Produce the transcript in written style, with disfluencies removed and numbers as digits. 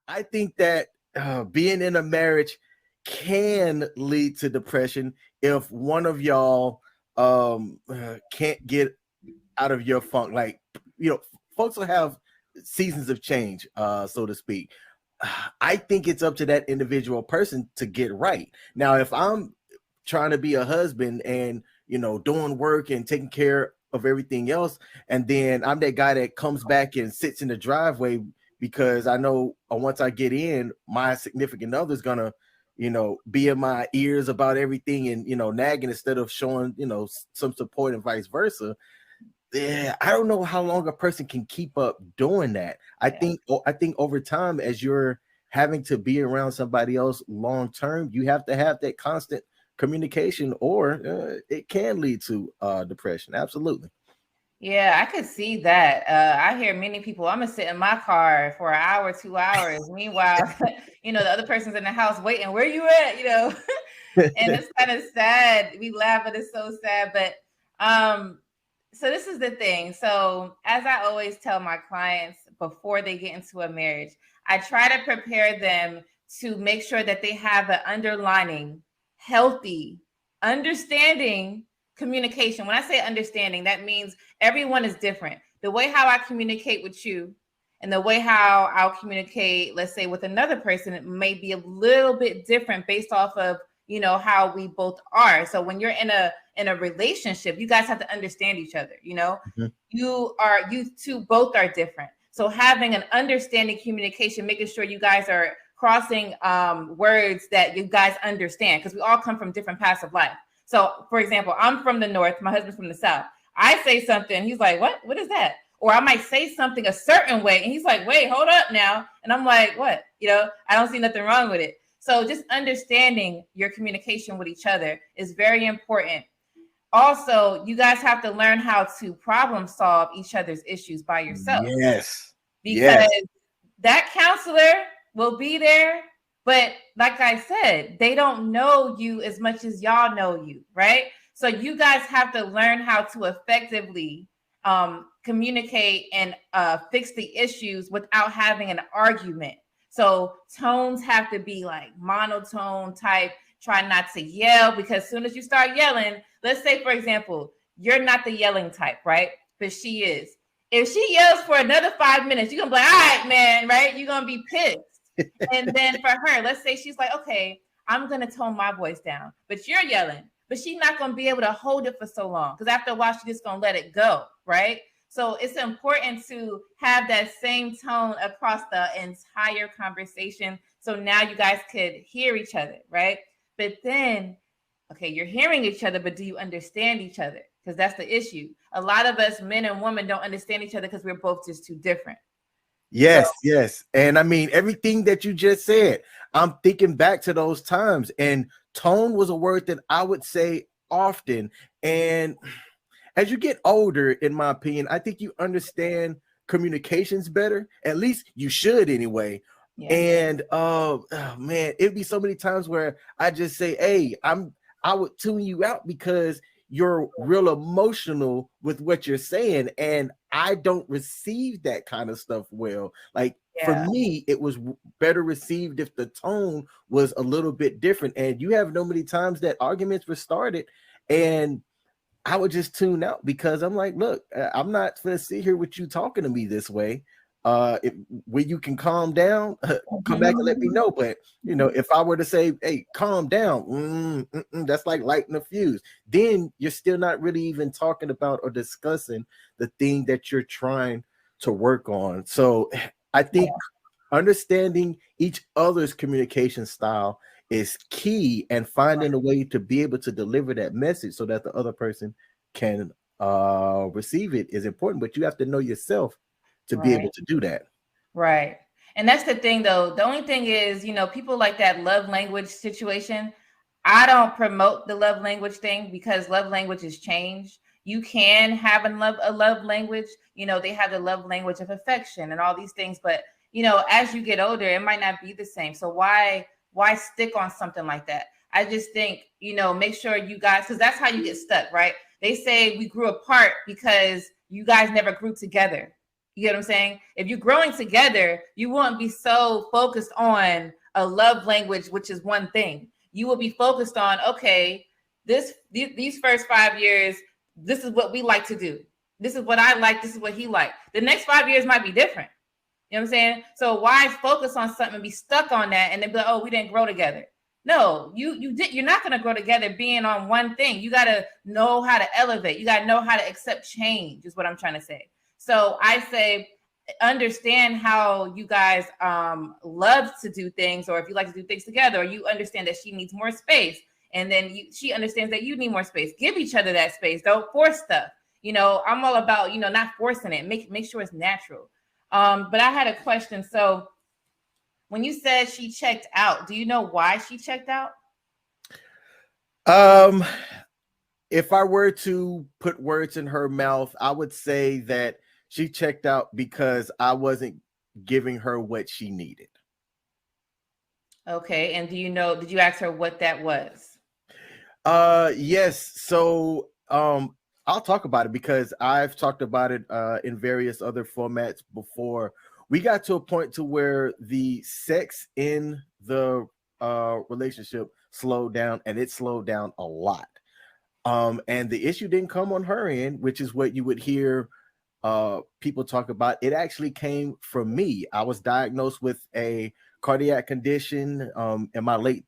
I think that being in a marriage can lead to depression if one of y'all can't get out of your funk. Like, folks will have seasons of change, so to speak. I think it's up to that individual person to get right. Now, if I'm trying to be a husband and doing work and taking care of everything else, and then I'm that guy that comes back and sits in the driveway because I know once I get in, my significant other is gonna be in my ears about everything and nagging instead of showing some support and vice versa. Yeah, I don't know how long a person can keep up doing that. I think over time, as you're having to be around somebody else long term, you have to have that constant communication, or it can lead to depression. Absolutely. Yeah, I could see that. I hear many people, I'm gonna sit in my car for an hour, 2 hours. Meanwhile, the other person's in the house waiting. Where you at? And it's kind of sad. We laugh, but it's so sad. But so this is the thing. So as I always tell my clients before they get into a marriage, I try to prepare them to make sure that they have an underlining, healthy, understanding communication. When I say understanding, that means everyone is different. The way how I communicate with you and the way how I'll communicate, let's say, with another person, it may be a little bit different based off of how we both are. So when you're in a relationship, you guys have to understand each other. Mhm. You two both are different. So having an understanding communication, making sure you guys are crossing words that you guys understand, because we all come from different paths of life. So, for example, I'm from the north, my husband's from the south. I say something, he's like, "What? What is that?" Or I might say something a certain way, and he's like, "Wait, hold up now." And I'm like, "What?" I don't see nothing wrong with it. So just understanding your communication with each other is very important. Also, you guys have to learn how to problem solve each other's issues by yourself, Yes. because Yes. that counselor will be there. But like I said, they don't know you as much as y'all know you, right? So you guys have to learn how to effectively communicate and fix the issues without having an argument. So tones have to be like monotone type. Try not to yell, because as soon as you start yelling, let's say, for example, you're not the yelling type, right? But she is. If she yells for another 5 minutes, you're gonna be like, all right, man, right? You're gonna be pissed. And then for her, let's say she's like, okay, I'm gonna tone my voice down, but you're yelling, but she's not gonna be able to hold it for so long, because after a while, she's just gonna let it go, right? So it's important to have that same tone across the entire conversation. So now you guys could hear each other, right? But then, okay, you're hearing each other, but do you understand each other? Because that's the issue. A lot of us, men and women, don't understand each other because we're both just too different. So Yes, yes. And I mean, everything that you just said, I'm thinking back to those times, and tone was a word that I would say often. And as you get older, in my opinion, I think you understand communications better. At least you should anyway. yeah, And oh, man, it'd be so many times where I just say, "Hey, I would tune you out because you're real emotional with what you're saying, and I don't receive that kind of stuff well." Like for yeah. me, it was better received if the tone was a little bit different. And you have no many times that arguments were started, and I would just tune out because I'm like, look, I'm not going to sit here with you talking to me this way. When you can calm down, come back and let me Mhm. know. But if I were to say, "Hey, calm down," that's like lighting a fuse. Then you're still not really even talking about or discussing the thing that you're trying to work on. So I think understanding each other's communication style is key, and finding a way to be able to deliver that message so that the other person can receive it is important. But you have to know yourself to be able Right. to do that. Right. And that's the thing, though. The only thing is, people like that love language situation. I don't promote the love language thing, because love language has changed. You can have a love language. They have the love language of affection and all these things, but as you get older, it might not be the same. So why stick on something like that? I just think, make sure you guys, because that's how you get stuck, right? They say we grew apart because you guys never grew together. You get what I'm saying? If you're growing together, you won't be so focused on a love language, which is one thing. You will be focused on, okay, these first 5 years, this is what we like to do. This is what I like. This is what he liked. The next 5 years might be different. You know what I'm saying? So why focus on something and be stuck on that and then be like, oh, we didn't grow together? No, you're not going to grow together being on one thing. You got to know how to elevate. You got to know how to accept change is what I'm trying to say. So I say, understand how you guys love to do things, or if you like to do things together, or you understand that she needs more space, and then she understands that you need more space. Give each other that space. Don't force stuff. I'm all about, not forcing it. Make sure it's natural. But I had a question. So when you said she checked out, do you know why she checked out? If I were to put words in her mouth, I would say that she checked out because I wasn't giving her what she needed. Okay. And did you ask her what that was? Yes. So I'll talk about it because I've talked about it in various other formats before. We got to a point to where the sex in the relationship slowed down, and it slowed down a lot. And the issue didn't come on her end, which is what you would hear people talk about. It actually came from me. I was diagnosed with a cardiac condition in my late